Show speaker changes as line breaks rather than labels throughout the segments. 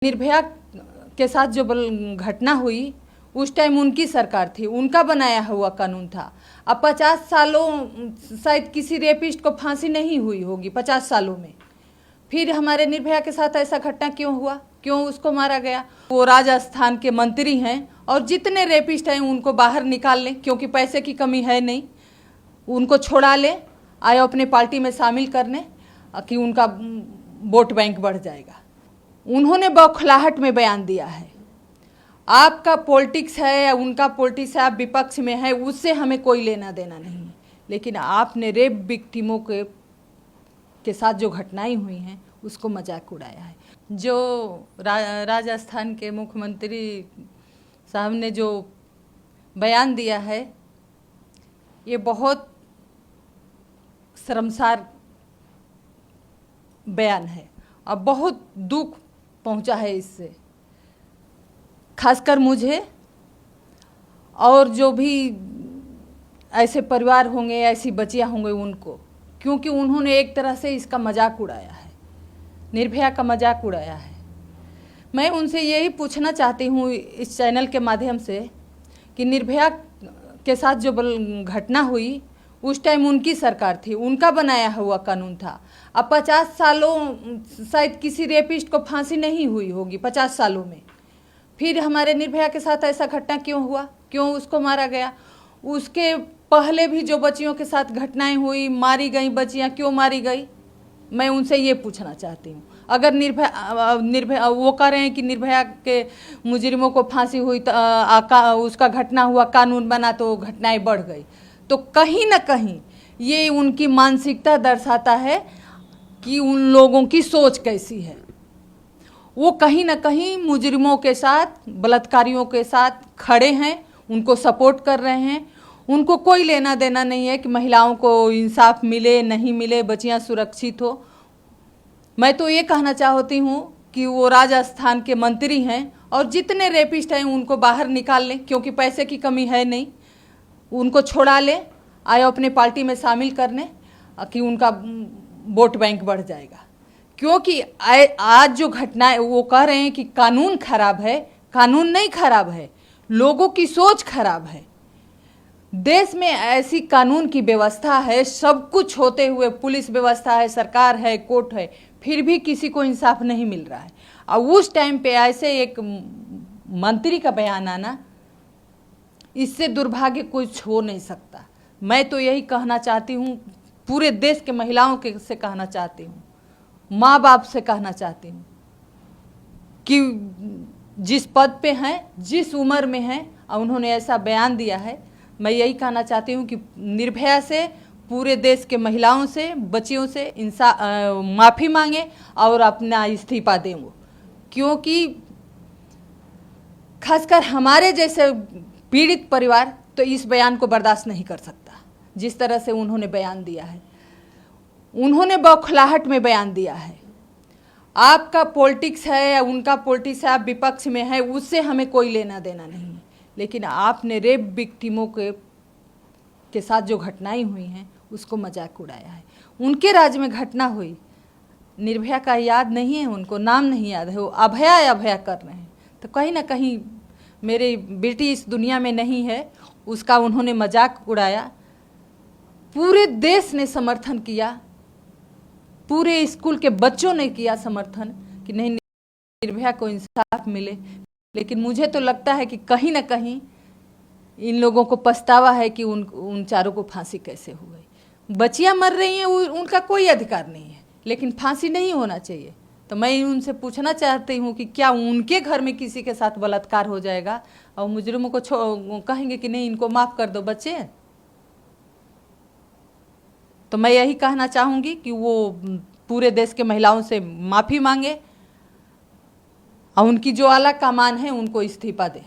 निर्भया के साथ जो घटना हुई उस टाइम उनकी सरकार थी, उनका बनाया हुआ कानून था। अब 50 सालों शायद किसी रेपिस्ट को फांसी नहीं हुई होगी 50 सालों में, फिर हमारे निर्भया के साथ ऐसा घटना क्यों हुआ, क्यों उसको मारा गया? वो राजस्थान के मंत्री हैं और जितने रेपिस्ट हैं उनको बाहर निकाल लें, क्योंकि पैसे की कमी है नहीं, उनको छोड़ा लें, आए अपने पार्टी में शामिल करने कि उनका वोट बैंक बढ़ जाएगा। उन्होंने बौखलाहट में बयान दिया है। आपका पॉलिटिक्स है या उनका पॉलिटिक्स है, आप विपक्ष में है, उससे हमें कोई लेना देना नहीं है, लेकिन आपने रेप विक्टिमों के साथ जो घटनाएं हुई हैं उसको मजाक उड़ाया है। जो राजस्थान के मुख्यमंत्री साहब ने जो बयान दिया है ये बहुत शर्मसार बयान है और बहुत दुख पहुंचा है इससे, खासकर मुझे और जो भी ऐसे परिवार होंगे, ऐसी बच्चियां होंगे उनको, क्योंकि उन्होंने एक तरह से इसका मजाक उड़ाया है, निर्भया का मजाक उड़ाया है। मैं उनसे यही पूछना चाहती हूँ इस चैनल के माध्यम से कि निर्भया के साथ जो घटना हुई उस टाइम उनकी सरकार थी, उनका बनाया हुआ कानून था। अब 50 सालों शायद किसी रेपिस्ट को फांसी नहीं हुई होगी 50 सालों में, फिर हमारे निर्भया के साथ ऐसा घटना क्यों हुआ, क्यों उसको मारा गया? उसके पहले भी जो बच्चियों के साथ घटनाएं हुई, मारी गई बच्चियां, क्यों मारी गई? मैं उनसे ये पूछना चाहती हूँ। अगर निर्भया वो कह रहे हैं कि निर्भया के मुजरिमों को फांसी हुई तो उसका घटना हुआ, कानून बना तो घटनाएं बढ़ गई, तो कहीं ना कहीं ये उनकी मानसिकता दर्शाता है कि उन लोगों की सोच कैसी है। वो कहीं ना कहीं मुजरिमों के साथ, बलात्कारियों के साथ खड़े हैं, उनको सपोर्ट कर रहे हैं। उनको कोई लेना देना नहीं है कि महिलाओं को इंसाफ मिले नहीं मिले, बच्चियां सुरक्षित हो। मैं तो ये कहना चाहती हूँ कि वो राजस्थान के मंत्री हैं और जितने रेपिस्ट हैं उनको बाहर निकाल लें, क्योंकि पैसे की कमी है नहीं, उनको छोड़ा लें, आए अपने पार्टी में शामिल करने कि उनका वोट बैंक बढ़ जाएगा। क्योंकि आज जो घटना है, वो कह रहे हैं कि कानून खराब है, कानून नहीं खराब है, लोगों की सोच खराब है। देश में ऐसी कानून की व्यवस्था है, सब कुछ होते हुए, पुलिस व्यवस्था है, सरकार है, कोर्ट है, फिर भी किसी को इंसाफ नहीं मिल रहा है। और उस टाइम पे ऐसे एक मंत्री का बयान आना, इससे दुर्भाग्य कुछ हो नहीं सकता। मैं तो यही कहना चाहती हूँ, पूरे देश के महिलाओं के से कहना चाहती हूँ, माँ बाप से कहना चाहती हूँ कि जिस पद पे हैं, जिस उम्र में हैं और उन्होंने ऐसा बयान दिया है, मैं यही कहना चाहती हूँ कि निर्भया से, पूरे देश के महिलाओं से, बच्चियों से माफ़ी मांगे और अपना इस्तीफा दें वो, क्योंकि खासकर हमारे जैसे पीड़ित परिवार तो इस बयान को बर्दाश्त नहीं कर सकता। जिस तरह से उन्होंने बयान दिया है, उन्होंने बौखलाहट में बयान दिया है। आपका पॉलिटिक्स है या उनका पॉलिटिक्स है, आप विपक्ष में है, उससे हमें कोई लेना देना नहीं है, लेकिन आपने रेप विक्टिमों के साथ जो घटनाएं हुई हैं उसको मजाक उड़ाया है। उनके राज्य में घटना हुई, निर्भया का याद नहीं है, उनको नाम नहीं याद है, वो अभया कर रहे हैं। तो कहीं ना कहीं मेरी बेटी इस दुनिया में नहीं है, उसका उन्होंने मजाक उड़ाया। पूरे देश ने समर्थन किया, पूरे स्कूल के बच्चों ने किया समर्थन कि नहीं, निर्भया को इंसाफ मिले। लेकिन मुझे तो लगता है कि कहीं ना कहीं इन लोगों को पछतावा है कि उन चारों को फांसी कैसे हो गई। बच्चियां मर रही हैं, उनका कोई अधिकार नहीं है, लेकिन फांसी नहीं होना चाहिए। तो मैं उनसे पूछना चाहती हूँ कि क्या उनके घर में किसी के साथ बलात्कार हो जाएगा और मुजरिमों को कहेंगे कि नहीं, इनको माफ़ कर दो बच्चे? तो मैं यही कहना चाहूँगी कि वो पूरे देश के महिलाओं से माफ़ी मांगे और उनकी जो आला कमान है उनको इस्तीफा दे,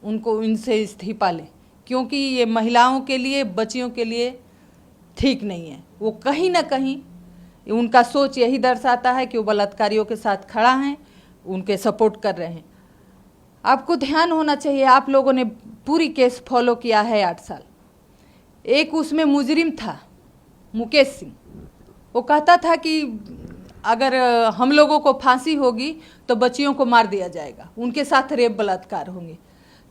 उनको इनसे इस्तीफा ले, क्योंकि ये महिलाओं के लिए, बच्चियों के लिए ठीक नहीं है। वो कहीं ना कहीं उनका सोच यही दर्शाता है कि वो बलात्कारियों के साथ खड़ा हैं, उनके सपोर्ट कर रहे हैं। आपको ध्यान होना चाहिए, आप लोगों ने पूरी केस फॉलो किया है 8 साल। एक उसमें मुजरिम था मुकेश सिंह, वो कहता था कि अगर हम लोगों को फांसी होगी तो बच्चियों को मार दिया जाएगा, उनके साथ रेप बलात्कार होंगे।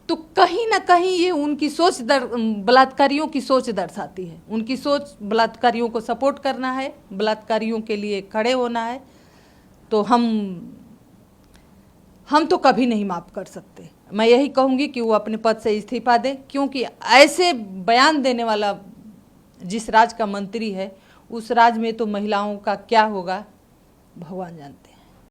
तो कहीं ना कहीं ये उनकी सोच बलात्कारियों की सोच दर्शाती है। उनकी सोच बलात्कारियों को सपोर्ट करना है, बलात्कारियों के लिए खड़े होना है। तो हम तो कभी नहीं माफ़ कर सकते। मैं यही कहूँगी कि वो अपने पद से इस्तीफा दे, क्योंकि ऐसे बयान देने वाला जिस राज्य का मंत्री है, उस राज्य में तो महिलाओं का क्या होगा भगवान जानते हैं।